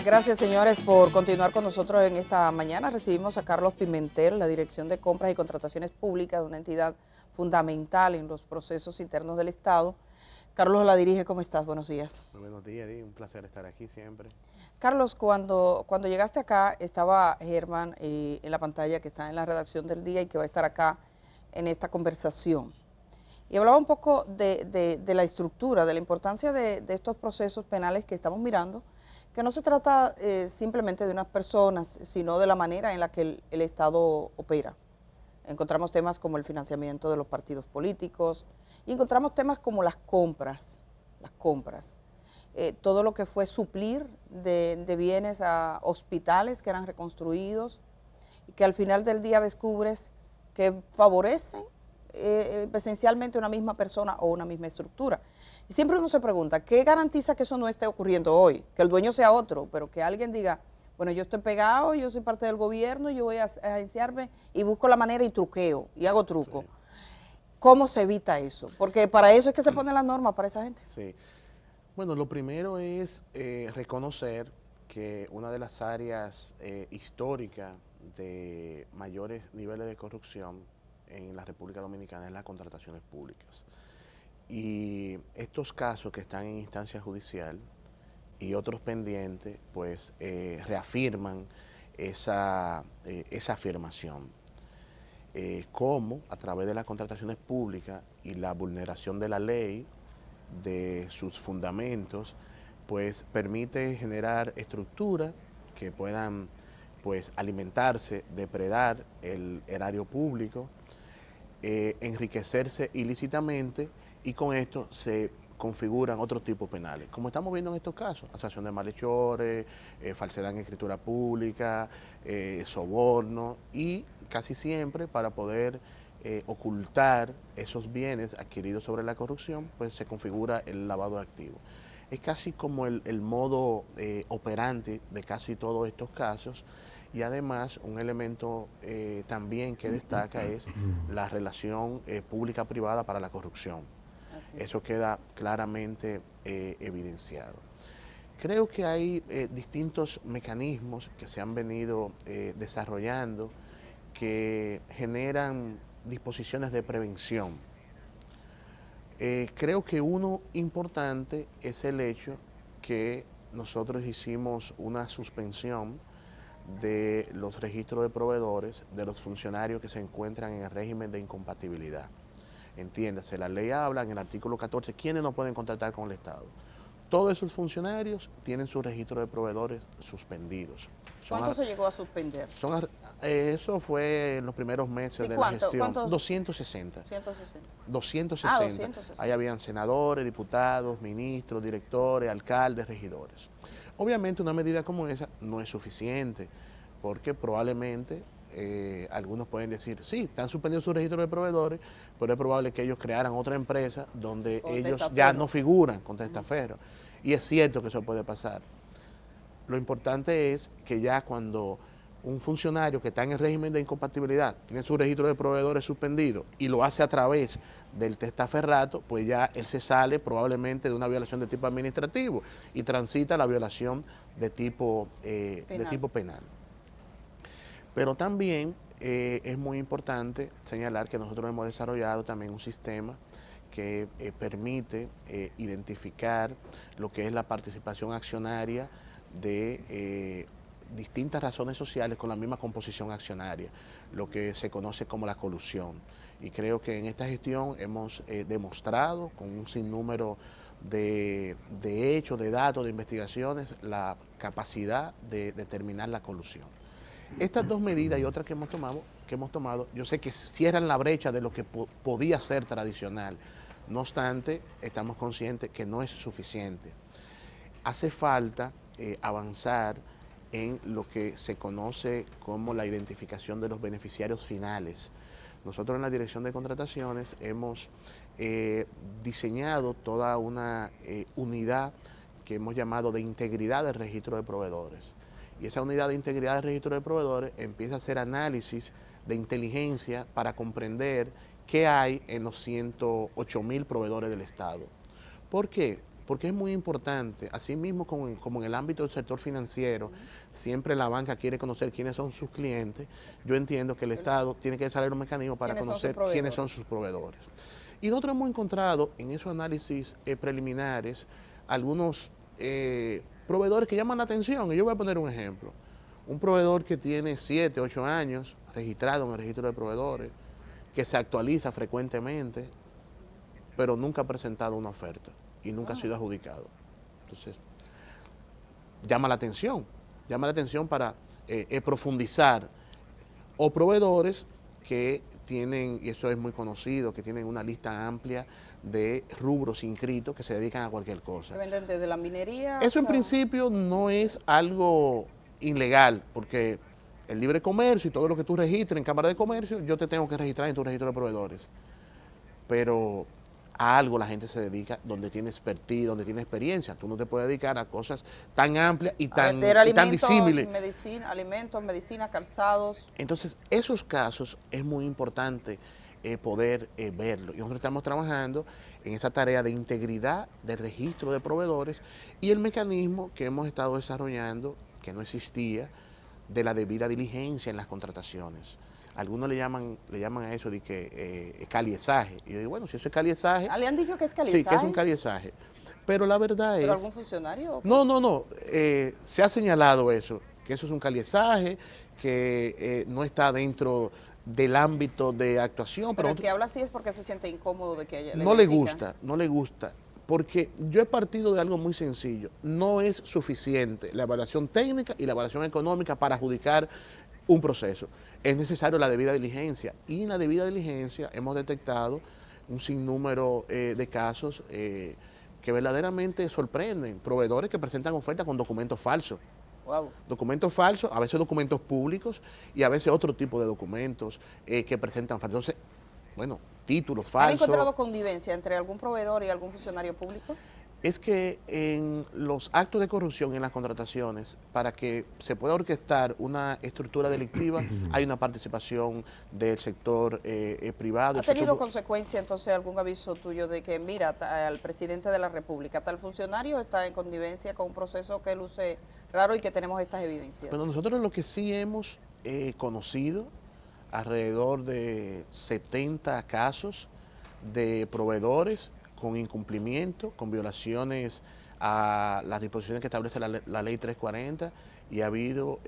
Gracias, señores, por continuar con nosotros en esta mañana. Recibimos a Carlos Pimentel, la Dirección de Compras y Contrataciones Públicas, de una entidad fundamental en los procesos internos del Estado. Carlos la dirige. ¿Cómo estás? Buenos días. Muy buenos días, Eddie. Un placer estar aquí siempre. Carlos, cuando llegaste acá, estaba Germán en la pantalla, que está en la redacción del día y que va a estar acá en esta conversación. Y hablaba un poco de la estructura, de la importancia de estos procesos penales que estamos mirando, que no se trata simplemente de unas personas, sino de la manera en la que el Estado opera. Encontramos temas como el financiamiento de los partidos políticos, y encontramos temas como las compras, todo lo que fue suplir de bienes a hospitales que eran reconstruidos, y que al final del día descubres que favorecen esencialmente una misma persona o una misma estructura. Y siempre uno se pregunta, ¿qué garantiza que eso no esté ocurriendo hoy? Que el dueño sea otro, pero que alguien diga, bueno, yo estoy pegado, yo soy parte del gobierno, yo voy a agenciarme y busco la manera y truqueo, y hago truco. Sí. ¿Cómo se evita eso? Porque para eso es que se ponen las normas para esa gente. Sí. Bueno, lo primero es reconocer que una de las áreas históricas de mayores niveles de corrupción en la República Dominicana es las contrataciones públicas. Y estos casos que están en instancia judicial y otros pendientes, pues reafirman esa afirmación. Cómo a través de las contrataciones públicas y la vulneración de la ley, de sus fundamentos, pues permite generar estructuras que puedan pues alimentarse, depredar el erario público, enriquecerse ilícitamente, y con esto se configuran otros tipos penales, como estamos viendo en estos casos: asociación de malhechores, falsedad en escritura pública, soborno, y casi siempre para poder ocultar esos bienes adquiridos sobre la corrupción, pues se configura el lavado de activos. Es casi como el modo operante de casi todos estos casos. Y además un elemento también que destaca es la relación pública-privada para la corrupción. Eso queda claramente evidenciado. Creo que hay distintos mecanismos que se han venido desarrollando que generan disposiciones de prevención. Creo que uno importante es el hecho que nosotros hicimos una suspensión de los registros de proveedores de los funcionarios que se encuentran en el régimen de incompatibilidad. Entiéndase, la ley habla en el artículo 14 quiénes no pueden contratar con el Estado. Todos esos funcionarios tienen su registro de proveedores suspendidos. ¿Cuánto se llegó a suspender? Eso fue en los primeros meses de la gestión. ¿Cuántos? 260. 160. 260. 260. Ahí habían senadores, diputados, ministros, directores, alcaldes, regidores. Obviamente una medida como esa no es suficiente, porque probablemente algunos pueden decir, sí, están suspendidos sus registros de proveedores, pero es probable que ellos crearan otra empresa donde ellos ya no figuran con testaferro. Y es cierto que eso puede pasar. Lo importante es que ya cuando un funcionario que está en el régimen de incompatibilidad tiene su registro de proveedores suspendido y lo hace a través del testaferrato, pues ya él se sale probablemente de una violación de tipo administrativo y transita la violación de tipo penal. Pero también es muy importante señalar que nosotros hemos desarrollado también un sistema que permite identificar lo que es la participación accionaria de distintas razones sociales con la misma composición accionaria, lo que se conoce como la colusión. Y creo que en esta gestión hemos demostrado con un sinnúmero de hechos, de datos, de investigaciones, la capacidad de determinar la colusión. Estas dos medidas y otras que hemos tomado, yo sé que cierran la brecha de lo que podía ser tradicional. No obstante, estamos conscientes que no es suficiente. Hace falta avanzar en lo que se conoce como la identificación de los beneficiarios finales. Nosotros en la Dirección de Contrataciones hemos diseñado toda una unidad que hemos llamado de integridad del registro de proveedores. Y esa unidad de integridad del registro de proveedores empieza a hacer análisis de inteligencia para comprender qué hay en los 108.000 proveedores del Estado. ¿Por qué? porque es muy importante, así mismo como en el ámbito del sector financiero, siempre la banca quiere conocer quiénes son sus clientes, yo entiendo que el Estado tiene que desarrollar un mecanismo para conocer quiénes son sus proveedores. Y nosotros hemos encontrado en esos análisis preliminares algunos proveedores que llaman la atención, y yo voy a poner un ejemplo. Un proveedor que tiene 7, 8 años registrado en el registro de proveedores, que se actualiza frecuentemente, pero nunca ha presentado una oferta y nunca ha sido adjudicado. Entonces, llama la atención para profundizar. O proveedores que tienen, y eso es muy conocido, que tienen una lista amplia de rubros inscritos que se dedican a cualquier cosa. ¿Venden desde la minería? Eso en principio no es algo ilegal, porque el libre comercio y todo lo que tú registres en Cámara de Comercio, yo te tengo que registrar en tu registro de proveedores. Pero a algo la gente se dedica donde tiene expertise, donde tiene experiencia. Tú no te puedes dedicar a cosas tan amplias y tan disímiles. Alimentos, medicina, calzados. Entonces, esos casos es muy importante poder verlo. Y nosotros estamos trabajando en esa tarea de integridad del registro de proveedores y el mecanismo que hemos estado desarrollando, que no existía, de la debida diligencia en las contrataciones. Algunos le llaman a eso de que caliezaje. Y yo digo, bueno, si eso es caliezaje... ¿Le han dicho que es caliezaje? Sí, que es un caliezaje. Pero la verdad es... ¿Pero algún funcionario? No. Se ha señalado eso, que eso es un caliezaje, que no está dentro del ámbito de actuación. Pero el que habla así es porque se siente incómodo de que haya... No le gusta. Porque yo he partido de algo muy sencillo. No es suficiente la evaluación técnica y la evaluación económica para adjudicar un proceso. Es necesario la debida diligencia. Y en la debida diligencia hemos detectado un sinnúmero de casos que verdaderamente sorprenden. Proveedores que presentan ofertas con documentos falsos. Wow. Documentos falsos, a veces documentos públicos y a veces otro tipo de documentos que presentan falsos. Entonces, bueno, títulos falsos. ¿Han encontrado connivencia entre algún proveedor y algún funcionario público? Es que en los actos de corrupción, en las contrataciones, para que se pueda orquestar una estructura delictiva, hay una participación del sector privado. ¿Ha tenido consecuencia entonces algún aviso tuyo de que, mira, al presidente de la República, tal funcionario está en connivencia con un proceso que luce raro y que tenemos estas evidencias? Pero nosotros lo que sí hemos conocido, alrededor de 70 casos de proveedores con incumplimiento, con violaciones a las disposiciones que establece la ley 340 y ha habido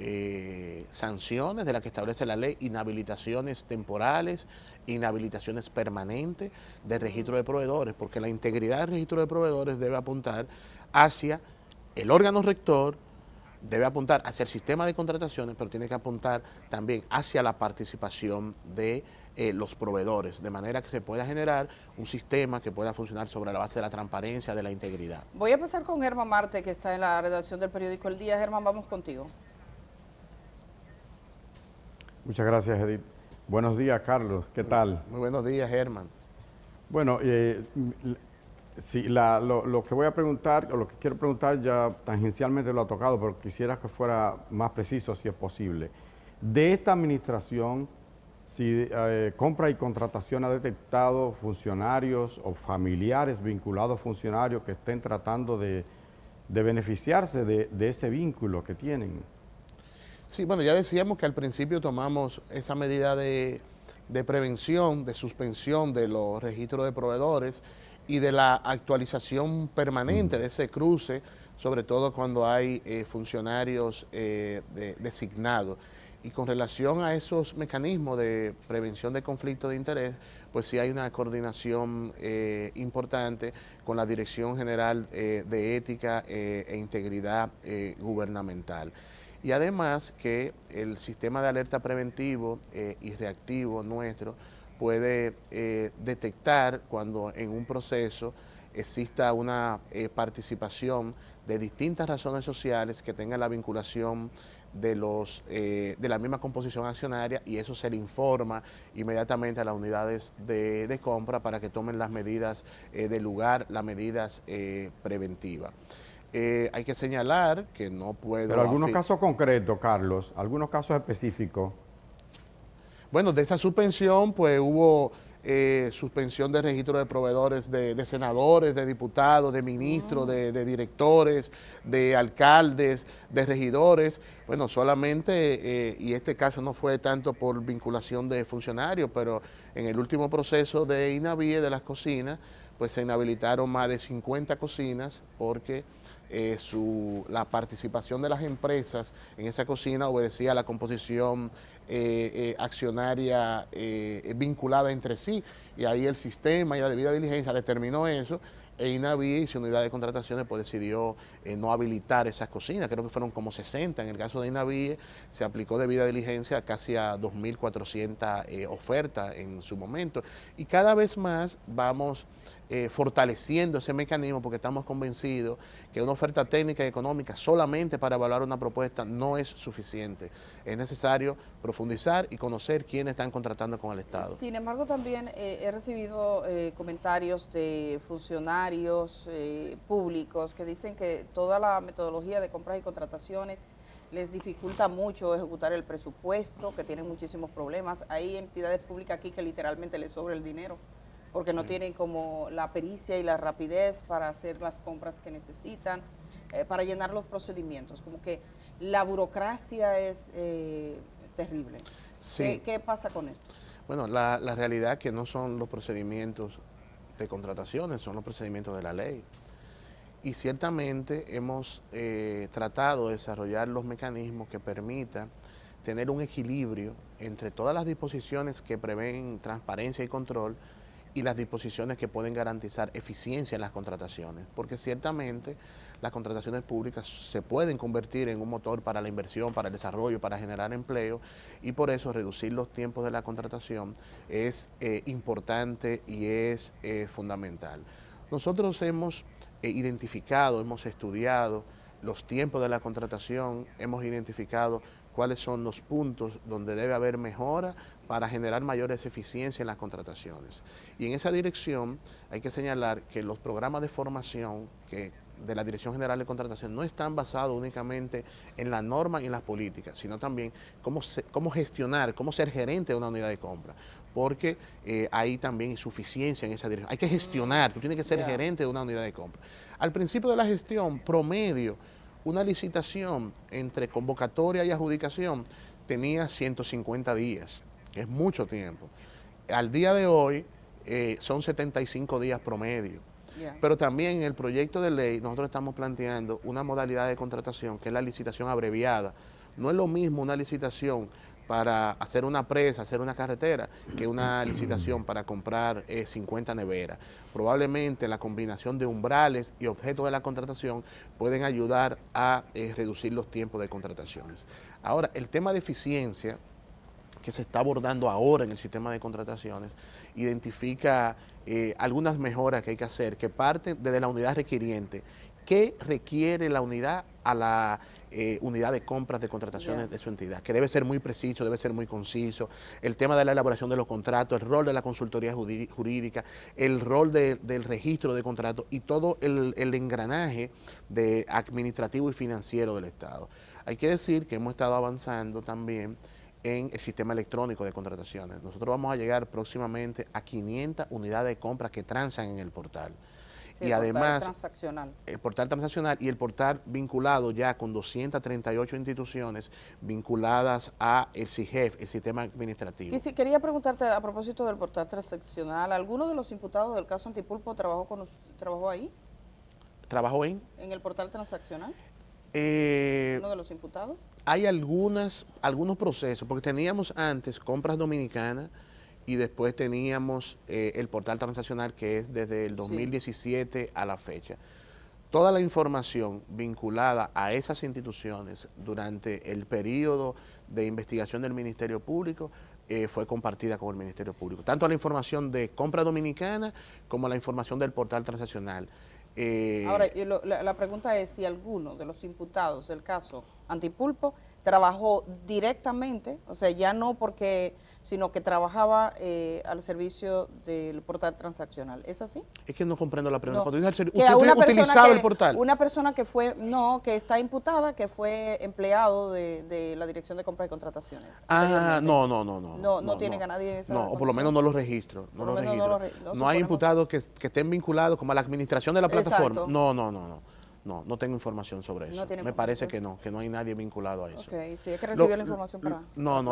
sanciones de las que establece la ley, inhabilitaciones temporales, inhabilitaciones permanentes del registro de proveedores, porque la integridad del registro de proveedores debe apuntar hacia el órgano rector, debe apuntar hacia el sistema de contrataciones, pero tiene que apuntar también hacia la participación de los proveedores, de manera que se pueda generar un sistema que pueda funcionar sobre la base de la transparencia, de la integridad. Voy a empezar con Germán Marte, que está en la redacción del periódico El Día. Germán, vamos contigo. Muchas gracias, Edith. Buenos días, Carlos. ¿Qué tal? Muy buenos días, Germán. Bueno, sí, lo que voy a preguntar, o lo que quiero preguntar ya tangencialmente lo ha tocado, pero quisiera que fuera más preciso si es posible. De esta administración, si compra y contratación ha detectado funcionarios o familiares vinculados a funcionarios que estén tratando de beneficiarse de ese vínculo que tienen. Sí, bueno, ya decíamos que al principio tomamos esa medida de prevención, de suspensión de los registros de proveedores y de la actualización permanente de ese cruce, sobre todo cuando hay funcionarios designados. Y con relación a esos mecanismos de prevención de conflicto de interés, pues sí hay una coordinación importante con la Dirección General de Ética e Integridad Gubernamental. Y además que el sistema de alerta preventivo y reactivo nuestro puede detectar cuando en un proceso exista una participación de distintas razones sociales que tengan la vinculación de la misma composición accionaria, y eso se le informa inmediatamente a las unidades de compra para que tomen las medidas del lugar, las medidas preventivas. Hay que señalar que no puedo... Pero algunos casos concretos, Carlos, algunos casos específicos. Bueno, de esa suspensión pues hubo suspensión de registro de proveedores de senadores, de diputados, de ministros, de directores, de alcaldes, de regidores. Bueno, solamente, y este caso no fue tanto por vinculación de funcionarios, pero en el último proceso de INAVIE de las cocinas, pues se inhabilitaron más de 50 cocinas porque la participación de las empresas en esa cocina obedecía a la composición accionaria vinculada entre sí, y ahí el sistema y la debida diligencia determinó eso, e INAVIE y su unidad de contrataciones pues decidió no habilitar esas cocinas. Creo que fueron como 60, en el caso de INAVIE se aplicó debida diligencia casi a 2.400 ofertas en su momento, y cada vez más vamos fortaleciendo ese mecanismo, porque estamos convencidos que una oferta técnica y económica solamente para evaluar una propuesta no es suficiente. Es necesario profundizar y conocer quiénes están contratando con el Estado. Sin embargo, también he recibido comentarios de funcionarios públicos que dicen que toda la metodología de compras y contrataciones les dificulta mucho ejecutar el presupuesto, que tienen muchísimos problemas. Hay entidades públicas aquí que literalmente les sobra el dinero, porque no tienen como la pericia y la rapidez para hacer las compras que necesitan, para llenar los procedimientos. Como que la burocracia es terrible. Sí. ¿Qué pasa con esto? Bueno, la realidad es que no son los procedimientos de contrataciones, son los procedimientos de la ley. Y ciertamente hemos tratado de desarrollar los mecanismos que permitan tener un equilibrio entre todas las disposiciones que prevén transparencia y control y las disposiciones que pueden garantizar eficiencia en las contrataciones, porque ciertamente las contrataciones públicas se pueden convertir en un motor para la inversión, para el desarrollo, para generar empleo, y por eso reducir los tiempos de la contratación es importante y es fundamental. Nosotros hemos identificado, hemos estudiado los tiempos de la contratación, hemos identificado cuáles son los puntos donde debe haber mejora para generar mayores eficiencias en las contrataciones. Y en esa dirección hay que señalar que los programas de formación de la Dirección General de Contratación no están basados únicamente en la norma y en las políticas, sino también cómo gestionar, cómo ser gerente de una unidad de compra, porque hay también insuficiencia en esa dirección. Hay que gestionar, tú tienes que ser gerente de una unidad de compra. Al principio de la gestión, promedio, una licitación entre convocatoria y adjudicación tenía 150 días, es mucho tiempo. Al día de hoy son 75 días promedio. Pero también en el proyecto de ley nosotros estamos planteando una modalidad de contratación que es la licitación abreviada. No es lo mismo una licitación para hacer una presa, hacer una carretera, que una licitación para comprar 50 neveras. Probablemente la combinación de umbrales y objetos de la contratación pueden ayudar a reducir los tiempos de contrataciones. Ahora, el tema de eficiencia que se está abordando ahora en el sistema de contrataciones identifica algunas mejoras que hay que hacer, que parten desde la unidad requiriente. ¿Qué requiere la unidad a la unidad de compras de contrataciones de su entidad? Que debe ser muy preciso, debe ser muy conciso. El tema de la elaboración de los contratos, el rol de la consultoría jurídica, el rol del registro de contratos y todo el engranaje administrativo y financiero del Estado. Hay que decir que hemos estado avanzando también en el sistema electrónico de contrataciones. Nosotros vamos a llegar próximamente a 500 unidades de compra que transan en el portal. Sí, y además, el portal transaccional y el portal vinculado ya con 238 instituciones vinculadas a el SIGEF, el sistema administrativo. Y si quería preguntarte a propósito del portal transaccional, ¿alguno de los imputados del caso Antipulpo trabajó ahí? ¿Trabajó en el portal transaccional? ¿Uno de los imputados? Hay algunos procesos, porque teníamos antes compras dominicanas y después teníamos el portal transaccional, que es desde el 2017 a la fecha. Toda la información vinculada a esas instituciones durante el periodo de investigación del Ministerio Público fue compartida con el Ministerio Público. Tanto la información de compra dominicana como la información del portal transaccional. Ahora, la pregunta es si alguno de los imputados del caso Antipulpo trabajó directamente, o sea, ya no porque sino que trabajaba al servicio del portal transaccional. ¿Es así? Es que no comprendo la pregunta. No. Cuando dice el servicio, Que a una ¿usted persona utilizaba que- el portal? Una persona que fue, no, que está imputada, que fue empleado de la Dirección de Compras y Contrataciones. Ah, anteriormente. no. No tienen a nadie en esa No, o por lo condición. menos no lo registro. Por lo menos no lo re- no No hay suponemos. imputados que estén vinculados como a la administración de la plataforma. Exacto. No tengo información sobre eso. No tiene Me parece información. que no hay nadie vinculado a eso. Ok, sí, hay que recibir la información para...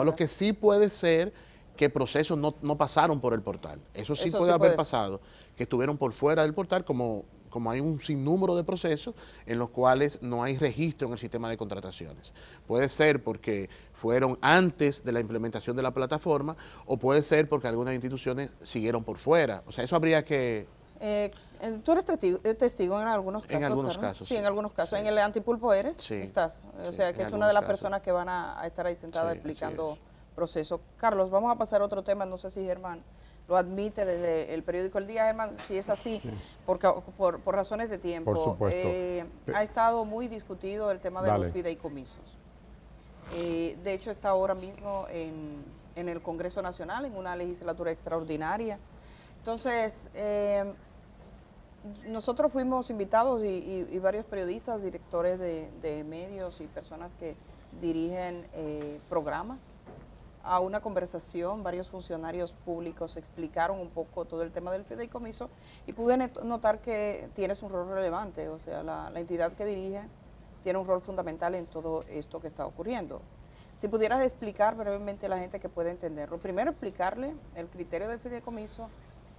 Lo que sí puede ser que procesos no pasaron por el portal. Eso sí Eso puede sí haber puede. pasado, que estuvieron por fuera del portal, como hay un sinnúmero de procesos en los cuales no hay registro en el sistema de contrataciones. Puede ser porque fueron antes de la implementación de la plataforma o puede ser porque algunas instituciones siguieron por fuera. O sea, eso habría que... ¿Tú eres testigo en algunos casos? En algunos Carmen? casos, Sí, en sí. algunos casos. Sí. ¿En el antipulpo eres? Sí. Estás. O Sí, sea, que en es una de las algunos casos. personas que van a estar ahí sentadas Sí, explicando así procesos. Carlos, vamos a pasar a otro tema. No sé si Germán lo admite desde el periódico El Día, Germán, si es así, porque, por razones de tiempo. Por supuesto. Ha estado muy discutido el tema de Dale. los fideicomisos. De hecho, está ahora mismo en el Congreso Nacional, en una legislatura extraordinaria. Entonces, nosotros fuimos invitados y varios periodistas, directores de medios y personas que dirigen programas a una conversación. Varios funcionarios públicos explicaron un poco todo el tema del fideicomiso y pude notar que tienes un rol relevante, o sea, la entidad que dirige tiene un rol fundamental en todo esto que está ocurriendo. Si pudieras explicar brevemente a la gente que pueda entenderlo. Primero, explicarle el criterio del fideicomiso,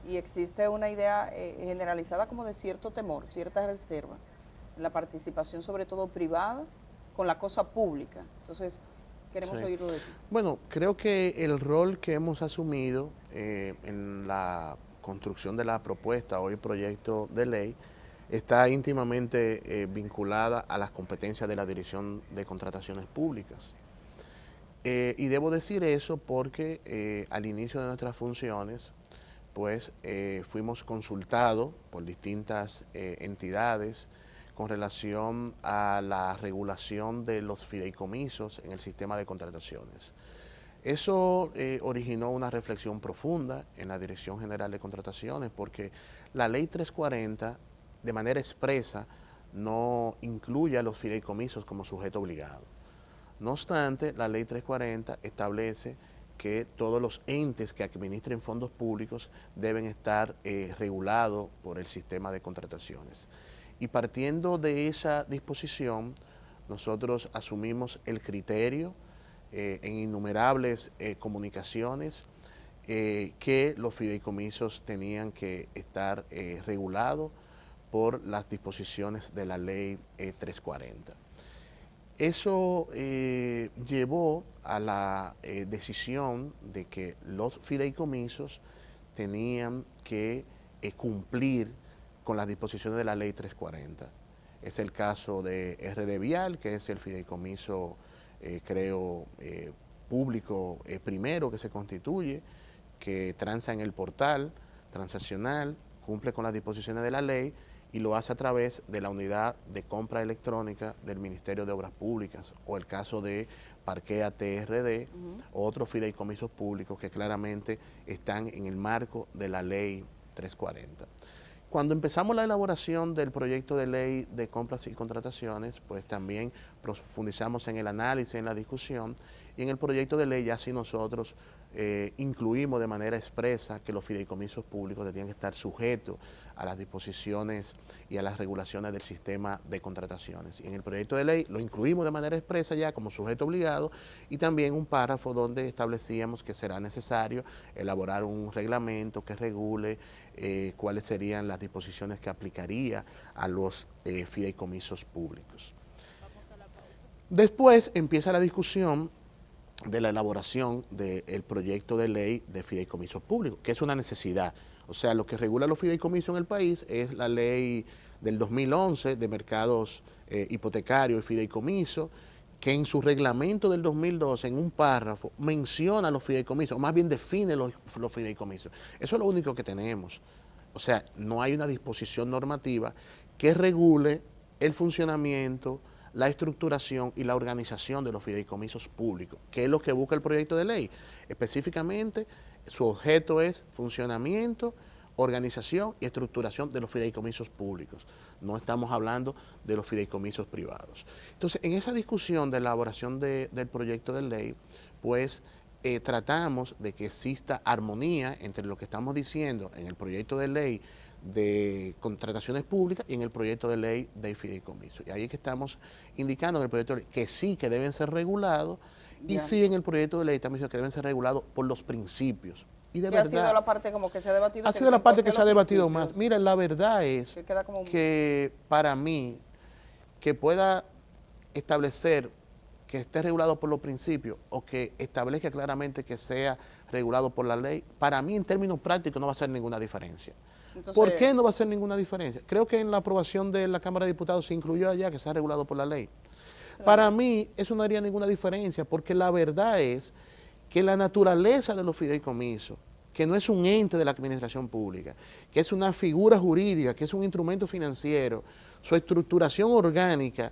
y existe una idea generalizada como de cierto temor, cierta reserva en la participación, sobre todo privada, con la cosa pública. Entonces, queremos Sí. oírlo de ti. Bueno, creo que el rol que hemos asumido en la construcción de la propuesta o el proyecto de ley está íntimamente vinculada a las competencias de la Dirección de Contrataciones Públicas. Y debo decir eso porque al inicio de nuestras funciones, pues fuimos consultados por distintas entidades con relación a la regulación de los fideicomisos en el sistema de contrataciones. Eso originó una reflexión profunda en la Dirección General de Contrataciones, porque la Ley 340, de manera expresa, no incluye a los fideicomisos como sujeto obligado. No obstante, la Ley 340 establece que todos los entes que administren fondos públicos deben estar regulados por el sistema de contrataciones. Y partiendo de esa disposición, nosotros asumimos el criterio en innumerables comunicaciones que los fideicomisos tenían que estar regulados por las disposiciones de la Ley 340. Eso llevó a la decisión de que los fideicomisos tenían que cumplir con las disposiciones de la Ley 340. Es el caso de RD Vial, que es el fideicomiso, público primero que se constituye, que transa en el portal transaccional, cumple con las disposiciones de la ley y lo hace a través de la unidad de compra electrónica del Ministerio de Obras Públicas, o el caso de Parquea TRD, otros fideicomisos públicos que claramente están en el marco de la Ley 340. Cuando empezamos la elaboración del proyecto de ley de compras y contrataciones, pues también profundizamos en el análisis, en la discusión, y en el proyecto de ley ya sí nosotros incluimos de manera expresa que los fideicomisos públicos tenían que estar sujetos a las disposiciones y a las regulaciones del sistema de contrataciones. Y en el proyecto de ley lo incluimos de manera expresa ya como sujeto obligado, y también un párrafo donde establecíamos que será necesario elaborar un reglamento que regule cuáles serían las disposiciones que aplicaría a los fideicomisos públicos. Después empieza la discusión de la elaboración del proyecto de ley de fideicomisos públicos, que es una necesidad. O sea, lo que regula los fideicomisos en el país es la ley del 2011 de mercados hipotecarios y fideicomisos, que en su reglamento del 2012, en un párrafo, menciona los fideicomisos, o más bien define los fideicomisos. Eso es lo único que tenemos. O sea, no hay una disposición normativa que regule el funcionamiento, la estructuración y la organización de los fideicomisos públicos, que es lo que busca el proyecto de ley. Específicamente, su objeto es funcionamiento, organización y estructuración de los fideicomisos públicos. No estamos hablando de los fideicomisos privados. Entonces, en esa discusión de elaboración del proyecto de ley, pues tratamos de que exista armonía entre lo que estamos diciendo en el proyecto de ley de contrataciones públicas y en el proyecto de ley de fideicomiso. Y ahí es que estamos indicando en el proyecto de ley que sí, que deben ser regulados, y sí en el proyecto de ley estamos diciendo que deben ser regulados por los principios. Y de verdad, ha sido la parte como que se ha debatido. Ha sido la parte que se ha debatido más. Mira, la verdad es que para mí, que pueda establecer que esté regulado por los principios o que establezca claramente que sea regulado por la ley, para mí en términos prácticos no va a hacer ninguna diferencia. Entonces, ¿por qué no va a hacer ninguna diferencia? Creo que en la aprobación de la Cámara de Diputados se incluyó allá que sea regulado por la ley. Claro. Para mí eso no haría ninguna diferencia porque la verdad es que la naturaleza de los fideicomisos, que no es un ente de la administración pública, que es una figura jurídica, que es un instrumento financiero, su estructuración orgánica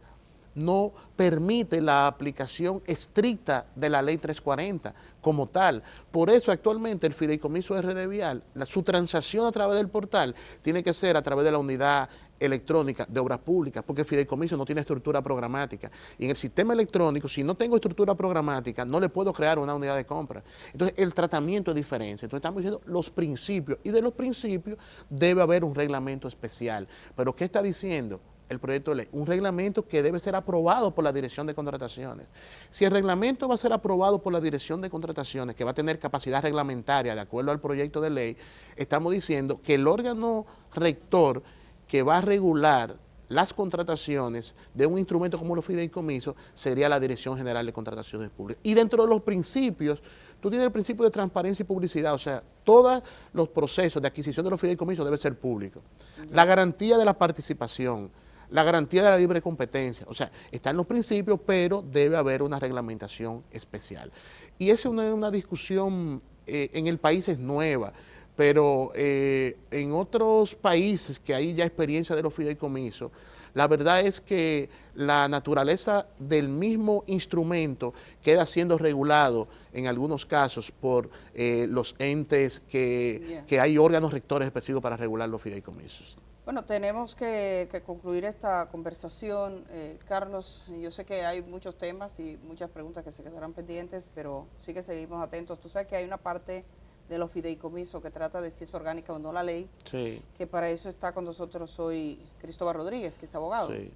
no permite la aplicación estricta de la ley 340 como tal. Por eso actualmente el fideicomiso RD Vial, su transacción a través del portal tiene que ser a través de la unidad electrónica de obras públicas, porque el fideicomiso no tiene estructura programática. Y en el sistema electrónico, si no tengo estructura programática, no le puedo crear una unidad de compra. Entonces, el tratamiento es diferente. Entonces, estamos diciendo los principios, y de los principios debe haber un reglamento especial. Pero, ¿qué está diciendo el proyecto de ley? Un reglamento que debe ser aprobado por la Dirección de Contrataciones. Si el reglamento va a ser aprobado por la Dirección de Contrataciones, que va a tener capacidad reglamentaria de acuerdo al proyecto de ley, estamos diciendo que el órgano rector que va a regular las contrataciones de un instrumento como los fideicomisos sería la Dirección General de Contrataciones Públicas. Y dentro de los principios, tú tienes el principio de transparencia y publicidad, o sea, todos los procesos de adquisición de los fideicomisos deben ser públicos. La garantía de la participación, la garantía de la libre competencia, o sea, están los principios, pero debe haber una reglamentación especial. Y esa es una discusión en el país es nueva, pero en otros países que hay ya experiencia de los fideicomisos, la verdad es que la naturaleza del mismo instrumento queda siendo regulado en algunos casos por los entes que hay órganos rectores específicos para regular los fideicomisos. Bueno, tenemos que concluir esta conversación. Carlos, yo sé que hay muchos temas y muchas preguntas que se quedarán pendientes, pero sí que seguimos atentos. Tú sabes que hay una parte de los fideicomisos que trata de si es orgánica o no la ley, sí, que para eso está con nosotros hoy Cristóbal Rodríguez, que es abogado, sí,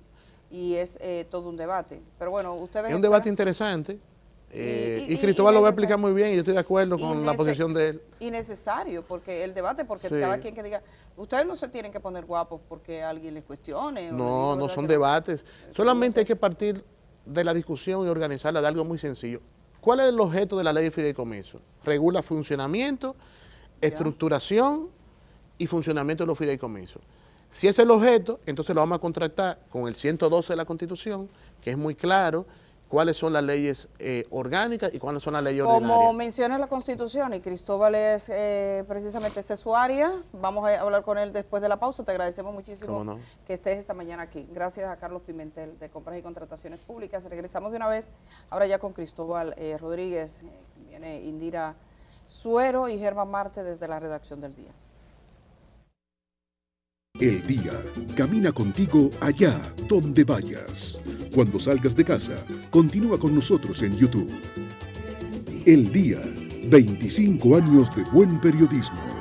y es todo un debate. Pero bueno, ustedes... Es un debate interesante. Y Cristóbal lo va a explicar muy bien y yo estoy de acuerdo con la posición de él. Y necesario, porque el debate, porque sí, cada quien que diga, ustedes no se tienen que poner guapos porque alguien les cuestione. No, no son debates. Solamente hay que partir de la discusión y organizarla de algo muy sencillo. ¿Cuál es el objeto de la ley de fideicomiso? Regula funcionamiento, estructuración y funcionamiento de los fideicomisos. Si ese es el objeto, entonces lo vamos a contratar con el 112 de la Constitución, que es muy claro cuáles son las leyes orgánicas y cuáles son las leyes ordinarias. Como menciona la Constitución, y Cristóbal es precisamente esa su área, vamos a hablar con él después de la pausa. Te agradecemos muchísimo que estés esta mañana aquí. Gracias a Carlos Pimentel de Compras y Contrataciones Públicas. Regresamos de una vez, ahora ya con Cristóbal Rodríguez, viene Indira Suero y Germán Marte desde la redacción del Día. El Día camina contigo allá donde vayas. Cuando salgas de casa, continúa con nosotros en YouTube. El Día, 25 años de buen periodismo.